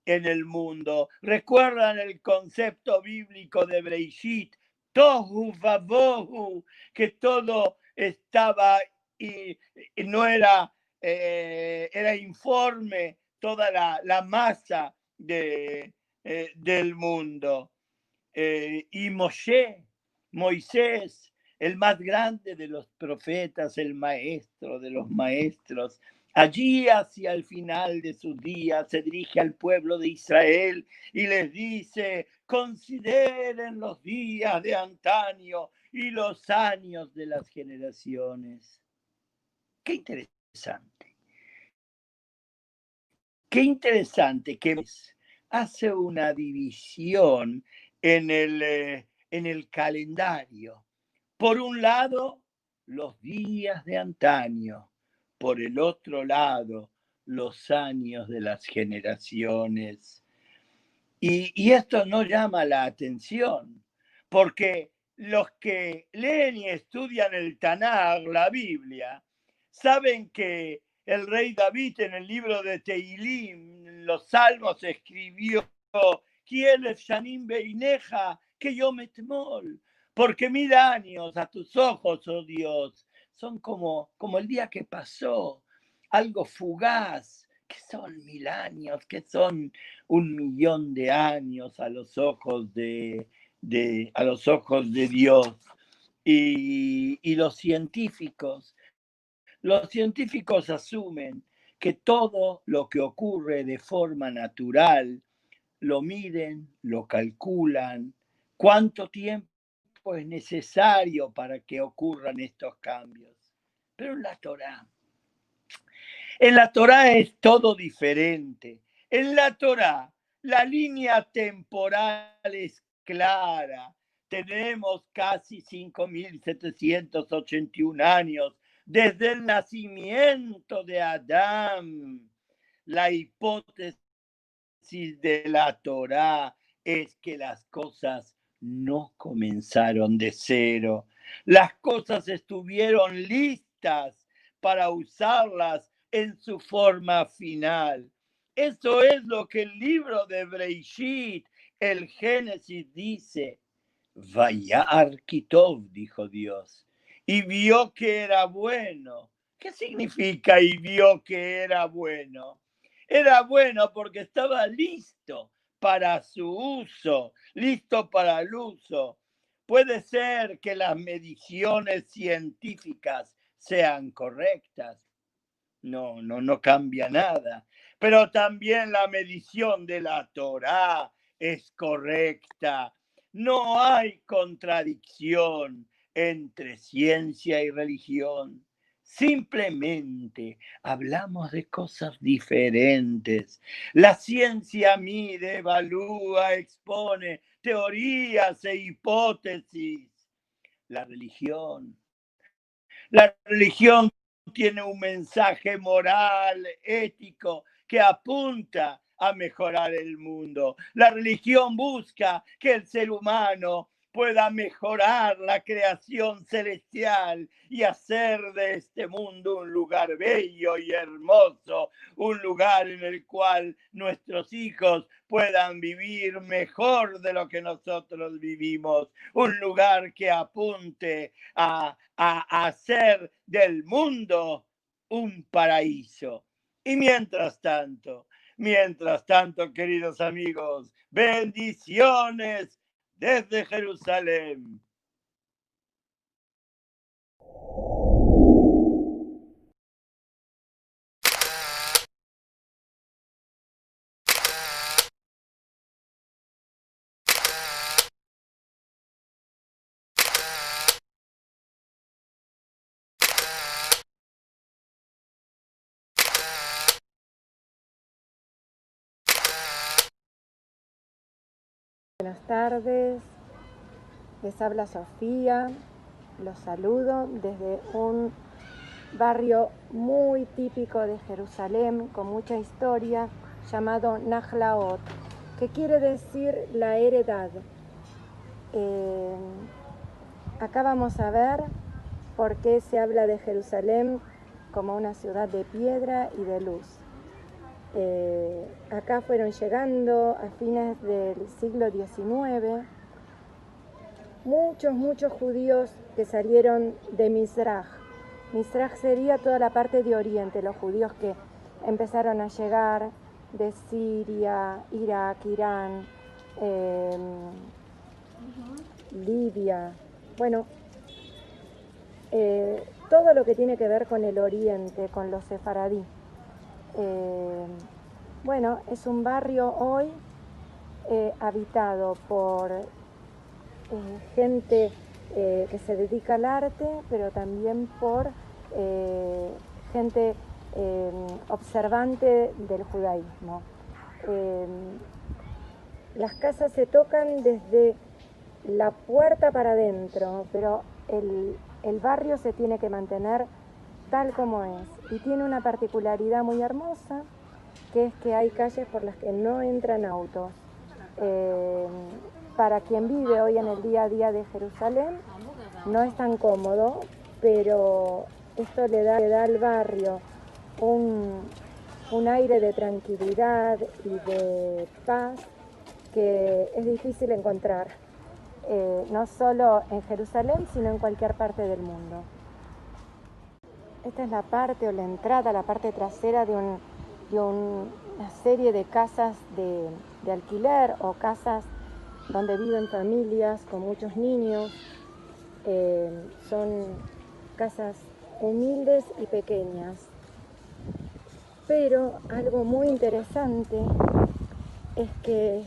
el mundo. ¿Recuerdan el concepto bíblico de Breishit? Tohu vavohu, que todo estaba y no era, era informe, toda la masa del mundo. Y Moisés, el más grande de los profetas, el maestro de los maestros, allí hacia el final de sus días se dirige al pueblo de Israel y les dice: consideren los días de antaño y los años de las generaciones. Qué interesante. Qué interesante que hace una división en el calendario. Por un lado, los días de antaño. Por el otro lado, los años de las generaciones. Y esto no llama la atención, porque los que leen y estudian el Tanaj, la Biblia, saben que el rey David en el libro de Tehilim, en los Salmos, escribió: Kielef shanim beineja, que yo me temol, porque 1000 años a tus ojos, oh Dios, son como el día que pasó, algo fugaz. ¿Qué son 1000 años? ¿Qué son 1.000.000 de años a los ojos de Dios? Y los científicos asumen que todo lo que ocurre de forma natural lo miden, lo calculan, cuánto tiempo es necesario para que ocurran estos cambios. Pero en la Torá es todo diferente. En la Torá la línea temporal es clara. Tenemos casi 5.781 años desde el nacimiento de Adán. La hipótesis de la Torá es que las cosas no comenzaron de cero. Las cosas estuvieron listas para usarlas en su forma final. Eso es lo que el libro de Breishit, el Génesis, dice. Vayar Kitov, dijo Dios, y vio que era bueno. ¿Qué significa y vio que era bueno? Era bueno porque estaba listo para su uso, listo para el uso. Puede ser que las mediciones científicas sean correctas, no cambia nada. Pero también la medición de la Torá es correcta. No hay contradicción entre ciencia y religión. Simplemente hablamos de cosas diferentes. La ciencia mide, evalúa, expone teorías e hipótesis. La religión tiene un mensaje moral, ético, que apunta a mejorar el mundo. La religión busca que el ser humano pueda mejorar la creación celestial y hacer de este mundo un lugar bello y hermoso, un lugar en el cual nuestros hijos puedan vivir mejor de lo que nosotros vivimos, un lugar que apunte a hacer del mundo un paraíso. Y mientras tanto, queridos amigos, bendiciones desde Jerusalén. Buenas tardes, les habla Sofía, los saludo desde un barrio muy típico de Jerusalén, con mucha historia, llamado Nahlaot, que quiere decir la heredad. Acá vamos a ver por qué se habla de Jerusalén como una ciudad de piedra y de luz. Acá fueron llegando a fines del siglo XIX muchos judíos que salieron de Mizraj. Mizraj sería toda la parte de Oriente, los judíos que empezaron a llegar de Siria, Irak, Irán, Libia, bueno, todo lo que tiene que ver con el Oriente, con los sefaradí. Bueno, es un barrio hoy habitado por gente que se dedica al arte, pero también por gente observante del judaísmo. Las casas se tocan desde la puerta para adentro, pero el barrio se tiene que mantener tal como es. Y tiene una particularidad muy hermosa, que es que hay calles por las que no entran autos. Para quien vive hoy en el día a día de Jerusalén, no es tan cómodo, pero esto le da al barrio un aire de tranquilidad y de paz que es difícil encontrar, no solo en Jerusalén, sino en cualquier parte del mundo. Esta es la parte o la entrada, la parte trasera de una serie de casas de alquiler o casas donde viven familias con muchos niños. Son casas humildes y pequeñas. Pero algo muy interesante es que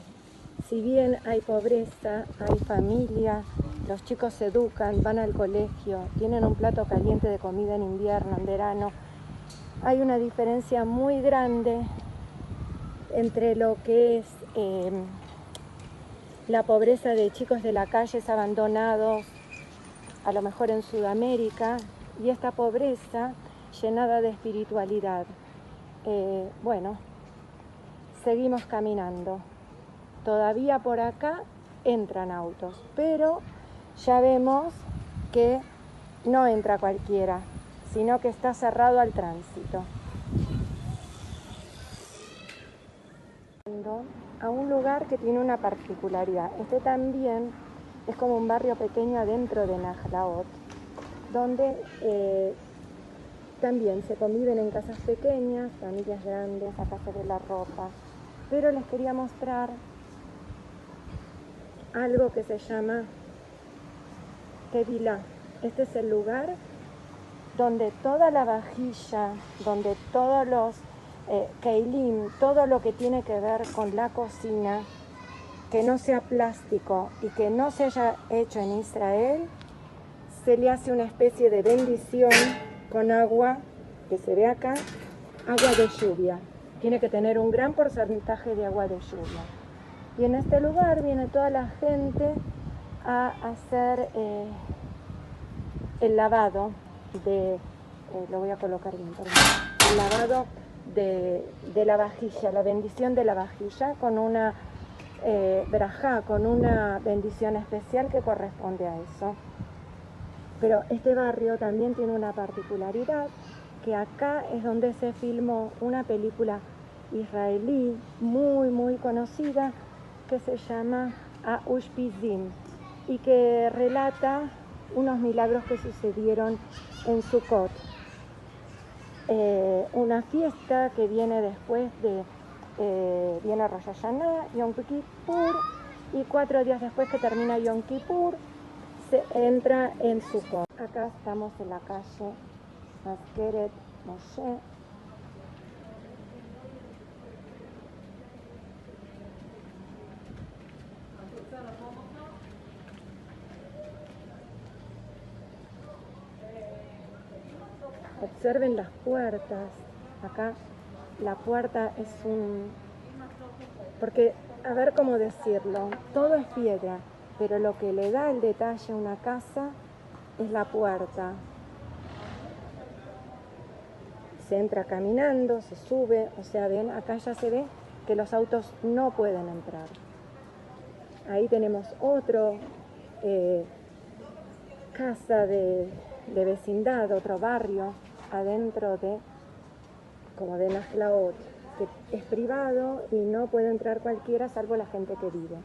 si bien hay pobreza, hay familia, los chicos se educan, van al colegio, tienen un plato caliente de comida en invierno, en verano, hay una diferencia muy grande entre lo que es la pobreza de chicos de la calle abandonados, a lo mejor en Sudamérica, y esta pobreza llenada de espiritualidad. Bueno, seguimos caminando. Todavía por acá entran autos, pero ya vemos que no entra cualquiera, sino que está cerrado al tránsito. A un lugar que tiene una particularidad. Este también es como un barrio pequeño adentro de Nahlaot, donde también se conviven en casas pequeñas, familias grandes, acá se ve la ropa. Pero les quería mostrar algo que se llama Tevilá. Este es el lugar donde toda la vajilla, donde todos los keilim, todo lo que tiene que ver con la cocina, que no sea plástico y que no se haya hecho en Israel, se le hace una especie de bendición con agua, que se ve acá, agua de lluvia. Tiene que tener un gran porcentaje de agua de lluvia. Y en este lugar viene toda la gente a hacer el lavado de, lo voy a colocar bien, perdón, el lavado de la vajilla, la bendición de la vajilla con una brajá, con una bendición especial que corresponde a eso. Pero este barrio también tiene una particularidad, que acá es donde se filmó una película israelí muy conocida que se llama Aushpizim y que relata unos milagros que sucedieron en Sukkot. Una fiesta que viene después de viene Rosh Hashanah, Yom Kippur, y 4 días después que termina Yom Kippur se entra en Sukkot. Acá estamos en la calle Maskeret Moshe. Observen las puertas. Acá la puerta es porque, a ver cómo decirlo, todo es piedra, pero lo que le da el detalle a una casa es la puerta. Se entra caminando, se sube, o sea, ven, acá ya se ve que los autos no pueden entrar. Ahí tenemos otro casa de vecindad, otro barrio, adentro como de Nahlaot, que es privado y no puede entrar cualquiera salvo la gente que vive.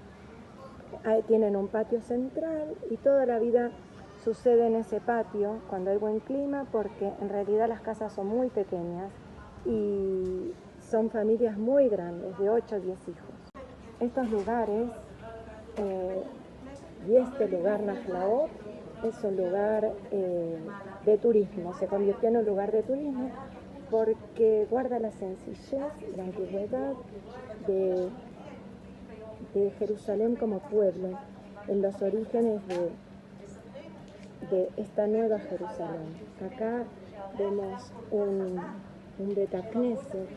Ahí tienen un patio central y toda la vida sucede en ese patio cuando hay buen clima, porque en realidad las casas son muy pequeñas y son familias muy grandes, de 8 o 10 hijos. Estos lugares, y este lugar Nahlaot, es un lugar de turismo, se convirtió en un lugar de turismo porque guarda la sencillez y la antigüedad de Jerusalén como pueblo, en los orígenes de esta nueva Jerusalén. Acá vemos un Beit Knesset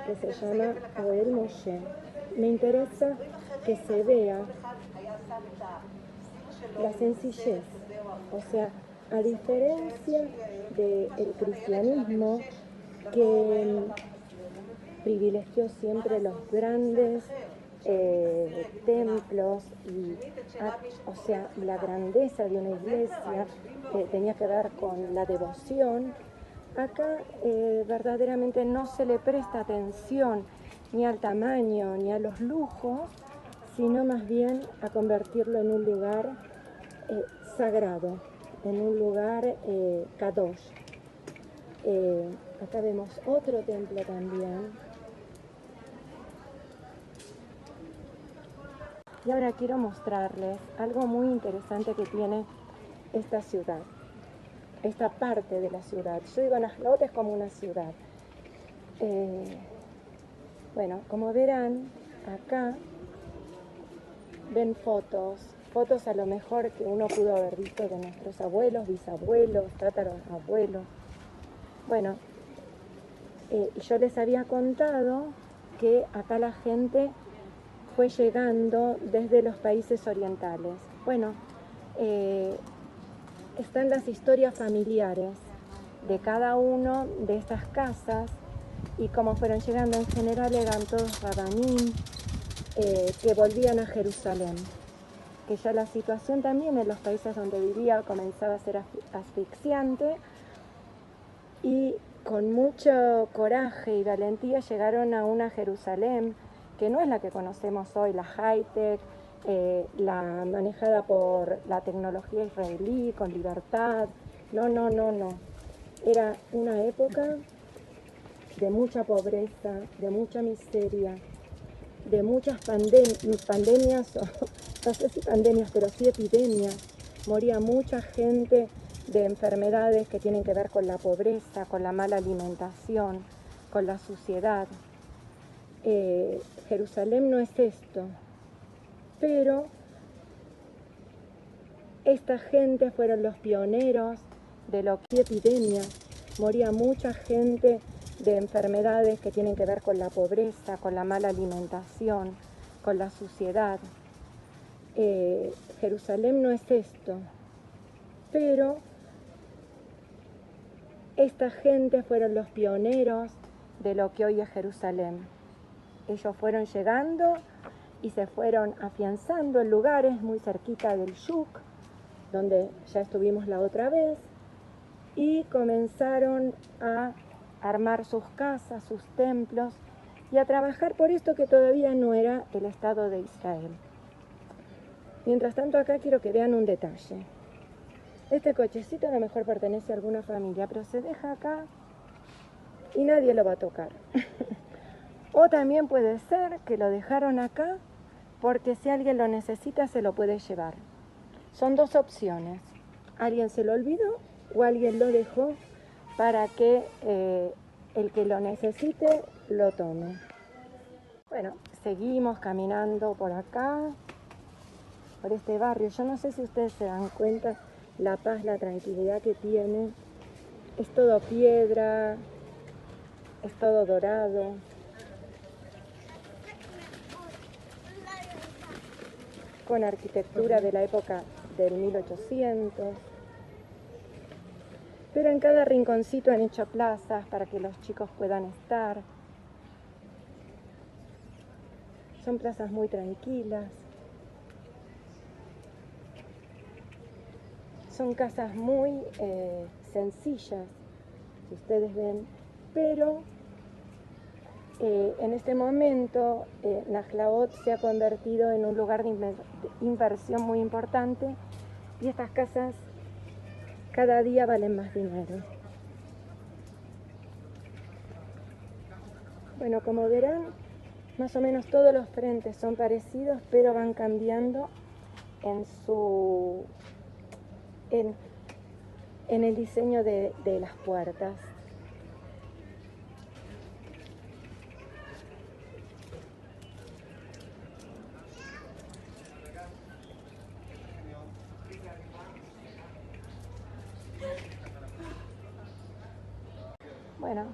que se llama Ohel Moshe. Me interesa que se vea la sencillez, o sea, a diferencia del cristianismo que privilegió siempre los grandes templos y, o sea, la grandeza de una iglesia tenía que ver con la devoción. Acá verdaderamente no se le presta atención ni al tamaño ni a los lujos, sino más bien a convertirlo en un lugar sagrado, en un lugar kadosh. Acá vemos otro templo también. Y ahora quiero mostrarles algo muy interesante que tiene esta ciudad, esta parte de la ciudad. Yo digo, Nahlaot es como una ciudad. Bueno, como verán, acá ven fotos a lo mejor que uno pudo haber visto de nuestros abuelos, bisabuelos, tatarabuelos. Bueno, yo les había contado que acá la gente fue llegando desde los países orientales. Bueno, están las historias familiares de cada uno de estas casas y cómo fueron llegando. En general eran todos rabanim que volvían a Jerusalén, que ya la situación también en los países donde vivía comenzaba a ser asfixiante, y con mucho coraje y valentía llegaron a una Jerusalén que no es la que conocemos hoy, la high-tech, la manejada por la tecnología israelí, con libertad. No. Era una época de mucha pobreza, de mucha miseria, de muchas pandemias, no sé si pandemias, pero sí epidemias. Moría mucha gente de enfermedades que tienen que ver con la pobreza, con la mala alimentación, con la suciedad. Jerusalén no es esto, pero esta gente fueron los pioneros de lo que epidemias. Moría mucha gente de enfermedades que tienen que ver con la pobreza, con la mala alimentación, con la suciedad. Jerusalén no es esto, pero esta gente fueron los pioneros de lo que hoy es Jerusalén. Ellos fueron llegando y se fueron afianzando en lugares muy cerquita del Yuk, donde ya estuvimos la otra vez, y comenzaron a armar sus casas, sus templos, y a trabajar por esto que todavía no era el Estado de Israel. Mientras tanto, acá quiero que vean un detalle. Este cochecito a lo mejor pertenece a alguna familia, pero se deja acá y nadie lo va a tocar. O también puede ser que lo dejaron acá porque si alguien lo necesita se lo puede llevar. Son dos opciones. Alguien se lo olvidó o alguien lo dejó para que el que lo necesite lo tome. Bueno, seguimos caminando por acá, por este barrio. Yo no sé si ustedes se dan cuenta la paz, la tranquilidad que tiene. Es todo piedra, es todo dorado. Con arquitectura de la época del 1800. Pero en cada rinconcito han hecho plazas para que los chicos puedan estar. Son plazas muy tranquilas. Son casas muy sencillas, si ustedes ven, pero en este momento Najlaot se ha convertido en un lugar de inversión muy importante y estas casas cada día valen más dinero. Bueno, como verán, más o menos todos los frentes son parecidos, pero van cambiando en el diseño de las puertas. Bueno,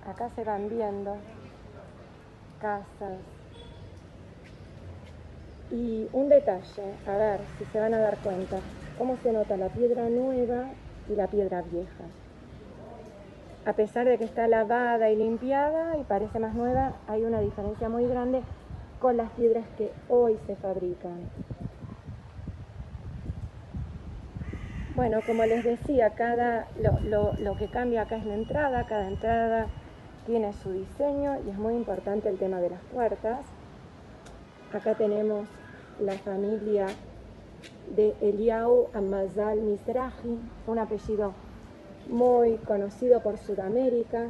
acá se van viendo casas. Y un detalle, a ver si se van a dar cuenta, cómo se nota la piedra nueva y la piedra vieja. A pesar de que está lavada y limpiada y parece más nueva, hay una diferencia muy grande con las piedras que hoy se fabrican. Bueno, como les decía, lo que cambia acá es la entrada. Cada entrada tiene su diseño y es muy importante el tema de las puertas. Acá tenemos la familia de Eliyahu Amazal Mizrahi, un apellido muy conocido por Sudamérica.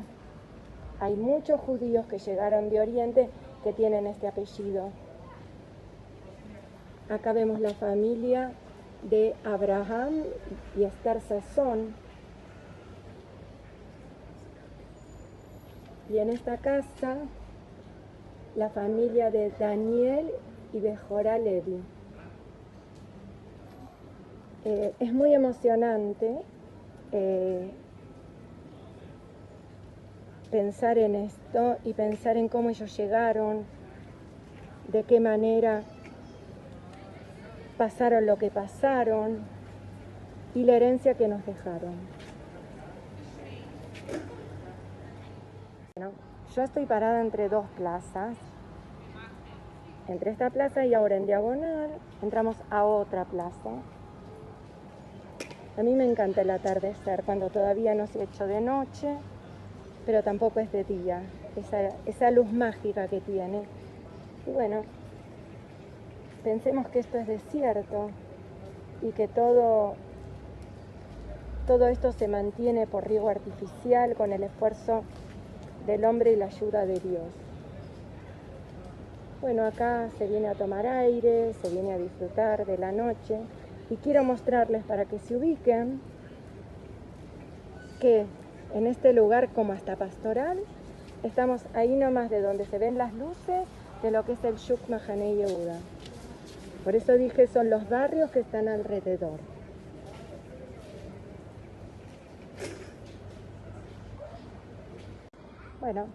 Hay muchos judíos que llegaron de Oriente que tienen este apellido. Acá vemos la familia de Abraham y Esther Sazón. Y en esta casa, la familia de Daniel y Bejorá Levi. Es muy emocionante pensar en esto y pensar en cómo ellos llegaron, de qué manera pasaron lo que pasaron y la herencia que nos dejaron. Bueno, yo estoy parada entre dos plazas, entre esta plaza y ahora en diagonal entramos a otra plaza. A mí me encanta el atardecer cuando todavía no se ha hecho de noche, pero tampoco es de día, esa luz mágica que tiene. Y bueno, pensemos que esto es desierto y que todo Todo esto se mantiene por riego artificial con el esfuerzo del hombre y la ayuda de Dios. Bueno, acá se viene a tomar aire, se viene a disfrutar de la noche y quiero mostrarles para que se ubiquen que en este lugar como hasta Pastoral estamos ahí nomás de donde se ven las luces de lo que es el Shuk Mahane Yehuda. Por eso dije son los barrios que están alrededor. Bueno,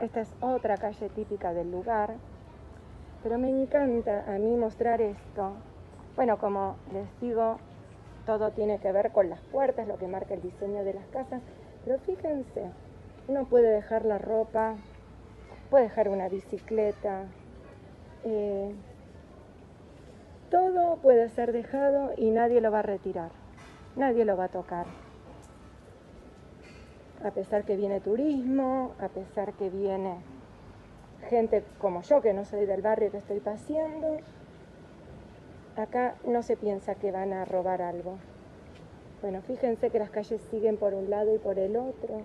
esta es otra calle típica del lugar, pero me encanta a mí mostrar esto. Bueno, como les digo, todo tiene que ver con las puertas, lo que marca el diseño de las casas, pero fíjense, uno puede dejar la ropa, puede dejar una bicicleta, todo puede ser dejado y nadie lo va a retirar, nadie lo va a tocar. A pesar que viene turismo, a pesar que viene gente como yo, que no soy del barrio que estoy paseando, acá no se piensa que van a robar algo. Bueno, fíjense que las calles siguen por un lado y por el otro.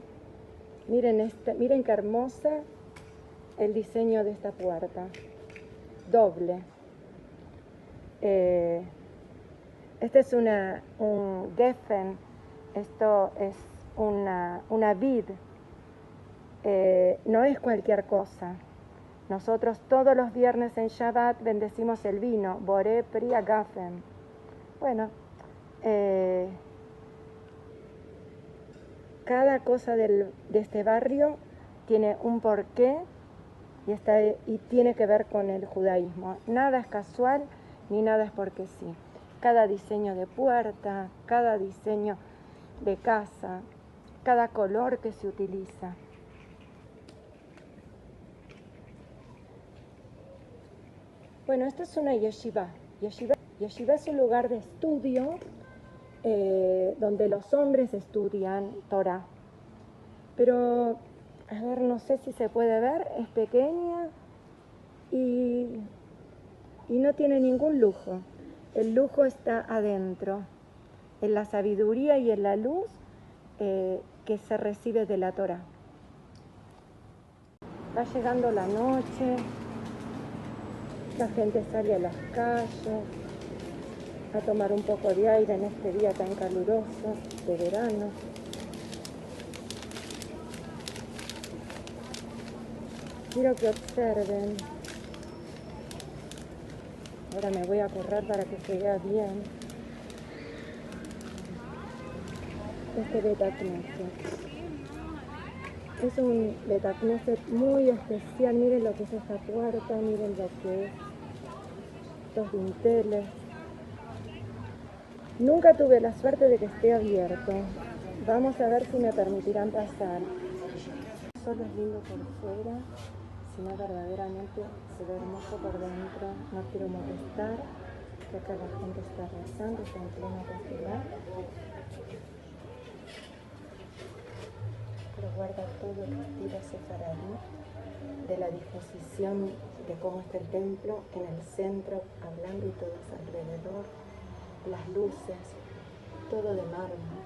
Miren qué hermosa el diseño de esta puerta. Doble. Este es un Geffen. Esto es una vid. No es cualquier cosa. Nosotros todos los viernes en Shabbat bendecimos el vino. Boré Pri Agafen. Bueno, cada cosa de este barrio tiene un porqué y tiene que ver con el judaísmo. Nada es casual ni nada es porque sí. Cada diseño de puerta, cada diseño de casa, cada color que se utiliza. Bueno, esto es una yeshiva. Yeshiva es un lugar de estudio donde los hombres estudian Torah. Pero, a ver, no sé si se puede ver, es pequeña y no tiene ningún lujo. El lujo está adentro, en la sabiduría y en la luz que se recibe de la Torah. Va llegando la noche, la gente sale a las calles a tomar un poco de aire en este día tan caluroso de verano. Quiero que observen. Ahora me voy a correr para que se vea bien. Este Beit Knesset. Es un Beit Knesset muy especial. Miren lo que es esta puerta, miren lo que es estos dinteles. Nunca tuve la suerte de que esté abierto. Vamos a ver si me permitirán pasar. Solo es lindo por fuera, sino verdaderamente se ve hermoso por dentro. No quiero molestar, que acá la gente está rezando, está en pleno festival. Pero guarda todo el estilo sefaradí de la disposición de cómo está el templo en el centro, hablando y todo alrededor, las luces, todo de mármol.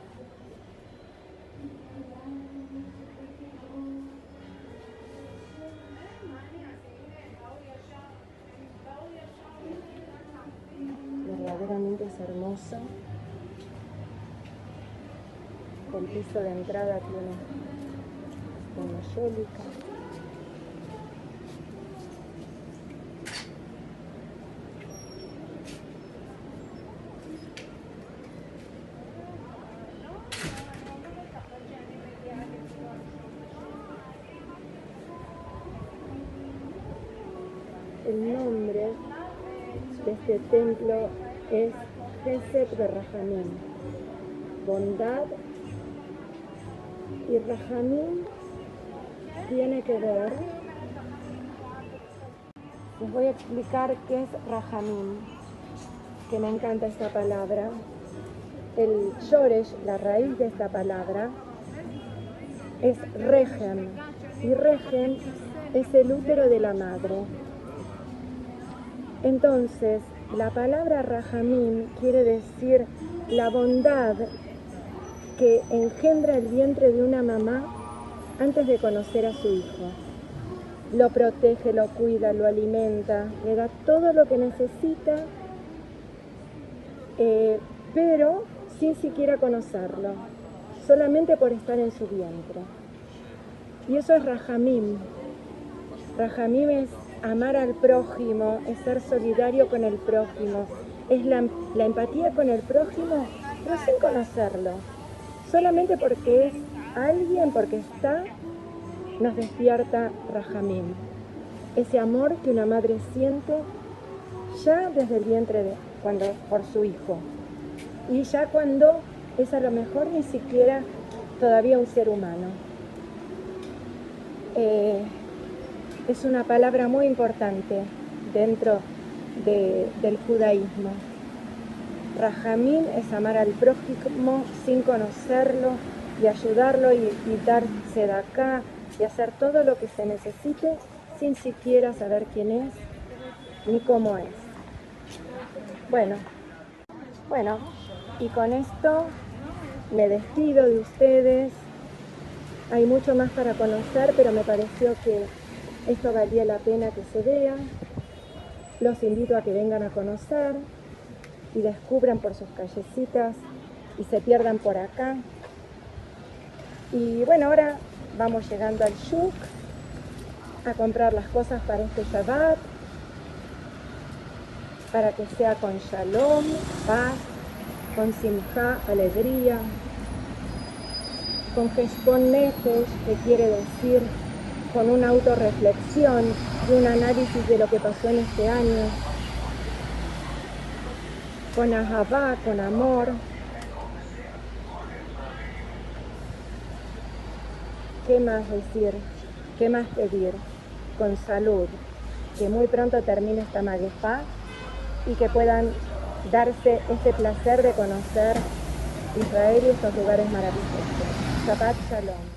Verdaderamente es hermoso. El piso de entrada tiene una yélica. El nombre de este templo es Gesed Berrahamim, bondad, y Rahamim tiene que ver, les voy a explicar qué es Rahamim, que me encanta esta palabra. El Shoresh, la raíz de esta palabra, es Regem, y Regem es el útero de la madre. Entonces, la palabra Rahamim quiere decir la bondad que engendra el vientre de una mamá antes de conocer a su hijo. Lo protege, lo cuida, lo alimenta, le da todo lo que necesita, pero sin siquiera conocerlo, solamente por estar en su vientre. Y eso es Rahamim. Rahamim es amar al prójimo, es ser solidario con el prójimo, es la empatía con el prójimo, pero sin conocerlo. Solamente porque es alguien, porque está, nos despierta Rahamim. Ese amor que una madre siente ya desde el vientre por su hijo. Y ya cuando es a lo mejor ni siquiera todavía un ser humano. Es una palabra muy importante dentro del judaísmo. Rahamim es amar al prójimo sin conocerlo y ayudarlo y darse de acá y hacer todo lo que se necesite sin siquiera saber quién es ni cómo es. Bueno, y con esto me despido de ustedes. Hay mucho más para conocer, pero me pareció que esto valía la pena que se vea. Los invito a que vengan a conocer y descubran por sus callecitas y se pierdan por acá. Y bueno, ahora vamos llegando al Shuk a comprar las cosas para este Shabbat, para que sea con Shalom, paz, con Simcha, alegría, con Heshbon Nefesh, que quiere decir con una autorreflexión y un análisis de lo que pasó en este año, con Ahavá, con amor. ¿Qué más decir? ¿Qué más pedir? Con salud, que muy pronto termine esta magefá y que puedan darse este placer de conocer Israel y estos lugares maravillosos. Shabbat Shalom.